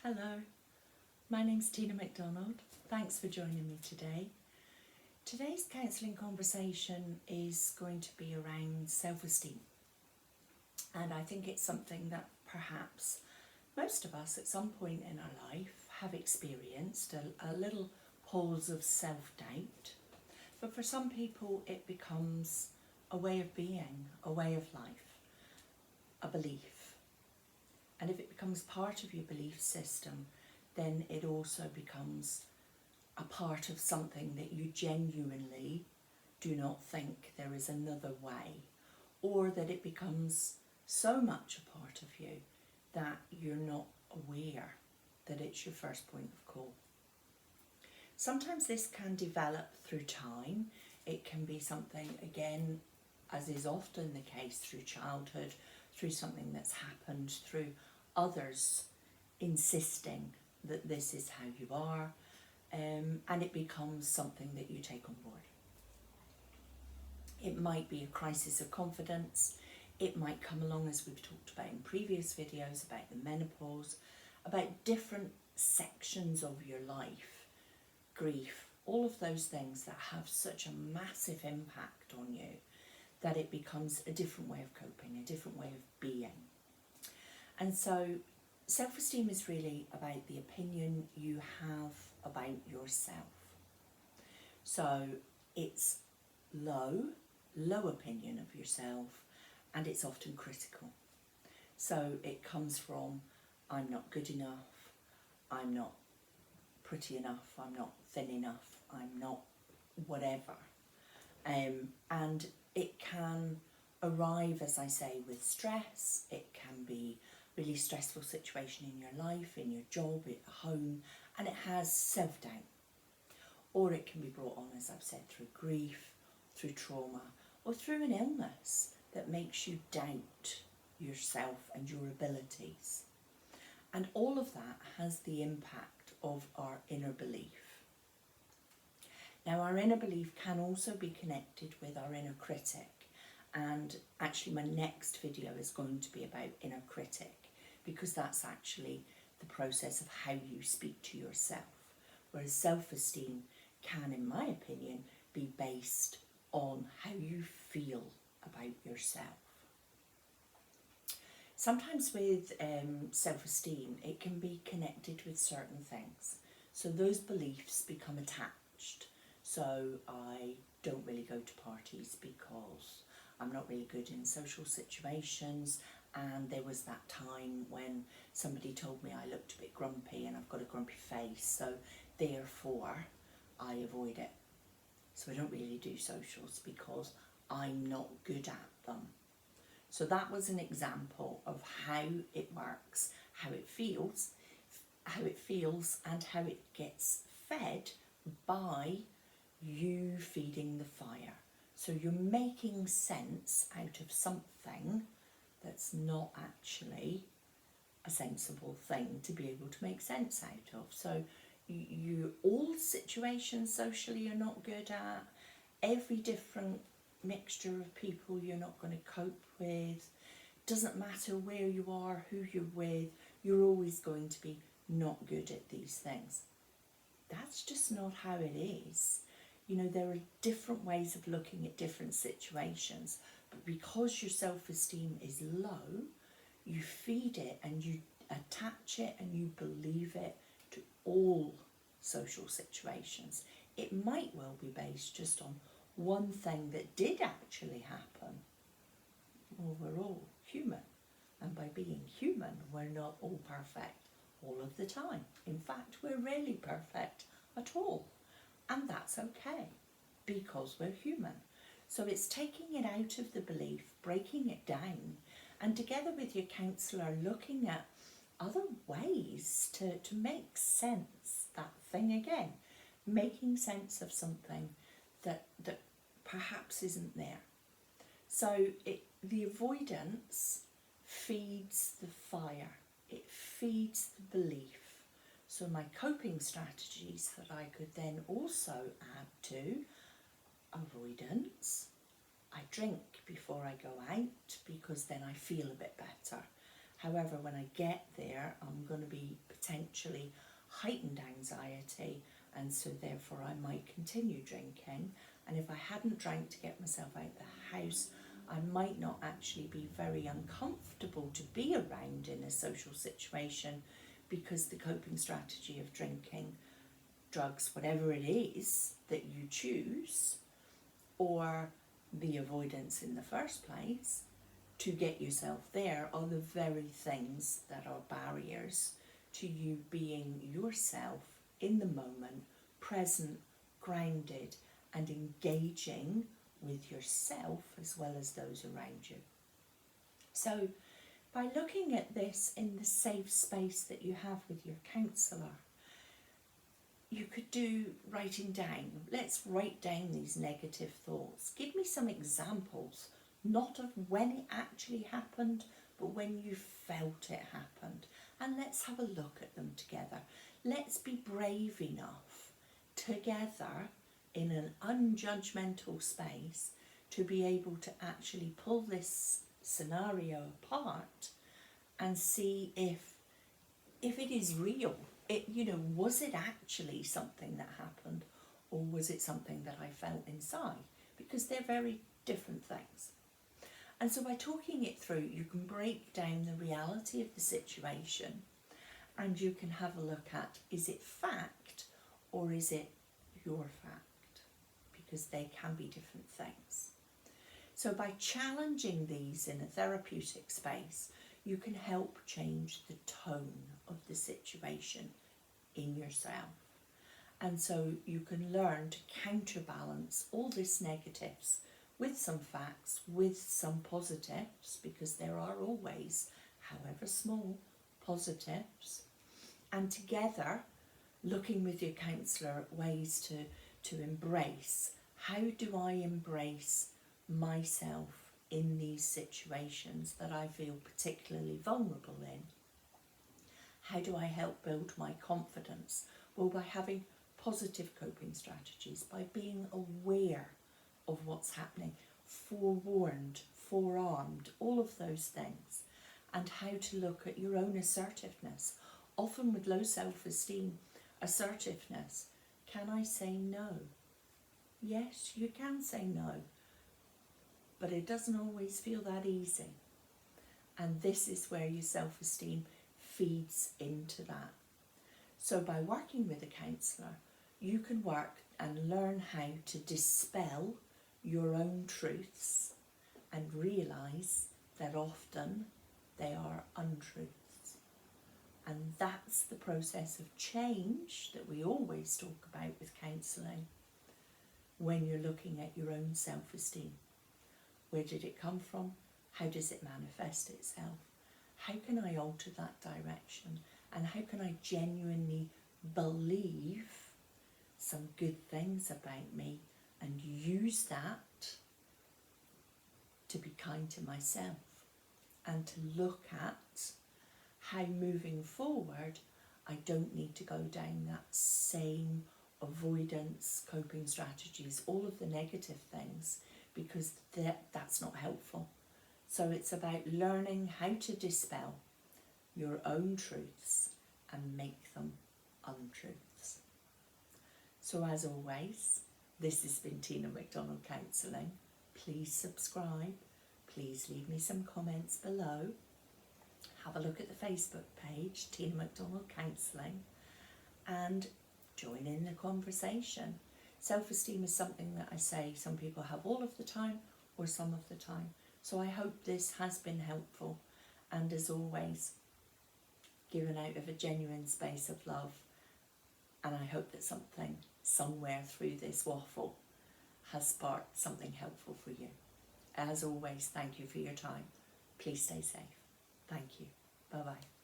Hello, my name's Tina McDonald. Thanks for joining me today. Today's counselling conversation is going to be around self-esteem, and I think it's something that perhaps most of us at some point in our life have experienced a little pause of self-doubt, but for some people it becomes a way of being, a way of life, a belief. And if it becomes part of your belief system, then it also becomes a part of something that you genuinely do not think there is another way, or that it becomes so much a part of you that you're not aware that it's your first point of call. Sometimes this can develop through time. It can be something, again, as is often the case, through childhood, through something that's happened, through others insisting that this is how you are, and it becomes something that you take on board. It might be a crisis of confidence. It might come along, as we've talked about in previous videos, about the menopause, about different sections of your life, grief, all of those things that have such a massive impact on you that it becomes a different way of coping, a different way of being. And so self-esteem is really about the opinion you have about yourself. So it's low opinion of yourself, and it's often critical. So it comes from, I'm not good enough, I'm not pretty enough, I'm not thin enough, I'm not whatever. And it can arrive, as I say, with stress. It can be really stressful situation in your life, in your job, at home, and it has self-doubt. Or it can be brought on, as I've said, through grief, through trauma, or through an illness that makes you doubt yourself and your abilities. And all of that has the impact of our inner belief. Now, our inner belief can also be connected with our inner critic, and actually my next video is going to be about inner critic, because that's actually the process of how you speak to yourself, whereas self-esteem can, in my opinion, be based on how you feel about yourself. Sometimes with self-esteem, it can be connected with certain things. So those beliefs become attached. So I don't really go to parties because I'm not really good in social situations, and there was that time when somebody told me I looked a bit grumpy and I've got a grumpy face, so therefore I avoid it. So I don't really do socials because I'm not good at them. So that was an example of how it works, how it feels and how it gets fed by you feeding the fire. So you're making sense out of something that's not actually a sensible thing to be able to make sense out of. So you all situations socially you're not good at, every different mixture of people you're not going to cope with. Doesn't matter where you are, who you're with, you're always going to be not good at these things. That's just not how it is. You know, there are different ways of looking at different situations, but because your self-esteem is low, you feed it and you attach it and you believe it to all social situations. It might well be based just on one thing that did actually happen. Well, we're all human, and by being human, we're not all perfect all of the time. In fact, we're rarely perfect at all. And that's okay, because we're human. So it's taking it out of the belief, breaking it down, and together with your counsellor, looking at other ways to make sense, that thing again, making sense of something that perhaps isn't there. So the avoidance feeds the fire, it feeds the belief. So my coping strategies that I could then also add to avoidance. I drink before I go out because then I feel a bit better. However, when I get there, I'm going to be potentially heightened anxiety, and so therefore I might continue drinking. And if I hadn't drank to get myself out the house, I might not actually be very uncomfortable to be around in a social situation, because the coping strategy of drinking, drugs, whatever it is that you choose, or the avoidance in the first place, to get yourself there, are the very things that are barriers to you being yourself in the moment, present, grounded, and engaging with yourself as well as those around you. So by looking at this in the safe space that you have with your counsellor, you could do writing down. Let's write down these negative thoughts. Give me some examples, not of when it actually happened, but when you felt it happened. And let's have a look at them together. Let's be brave enough together in an unjudgmental space to be able to actually pull this scenario apart and see if it is real. Was it actually something that happened, or was it something that I felt inside? Because they're very different things. And so by talking it through, you can break down the reality of the situation, and you can have a look at, is it fact or is it your fact? Because they can be different things. So by challenging these in a therapeutic space, you can help change the tone of the situation in yourself. And so you can learn to counterbalance all this negatives with some facts, with some positives, because there are always, however small, positives. And together, looking with your counsellor at ways to embrace, how do I embrace myself in these situations that I feel particularly vulnerable in? How do I help build my confidence? Well, by having positive coping strategies, by being aware of what's happening, forewarned, forearmed, all of those things, and how to look at your own assertiveness. Often with low self-esteem, assertiveness, can I say no? Yes, you can say no, but it doesn't always feel that easy. And this is where your self-esteem feeds into that. So by working with a counsellor, you can work and learn how to dispel your own truths and realise that often they are untruths. And that's the process of change that we always talk about with counselling when you're looking at your own self-esteem. Where did it come from? How does it manifest itself? How can I alter that direction? And how can I genuinely believe some good things about me and use that to be kind to myself and to look at how moving forward I don't need to go down that same avoidance, coping strategies, all of the negative things, because that's not helpful. So it's about learning how to dispel your own truths and make them untruths. So as always, this has been Tina McDonald Counselling. Please subscribe. Please leave me some comments below. Have a look at the Facebook page, Tina McDonald Counselling, and join in the conversation. Self-esteem is something that I say some people have all of the time or some of the time. So I hope this has been helpful, and as always, given out of a genuine space of love. And I hope that something somewhere through this waffle has sparked something helpful for you. As always, thank you for your time. Please stay safe. Thank you. Bye-bye.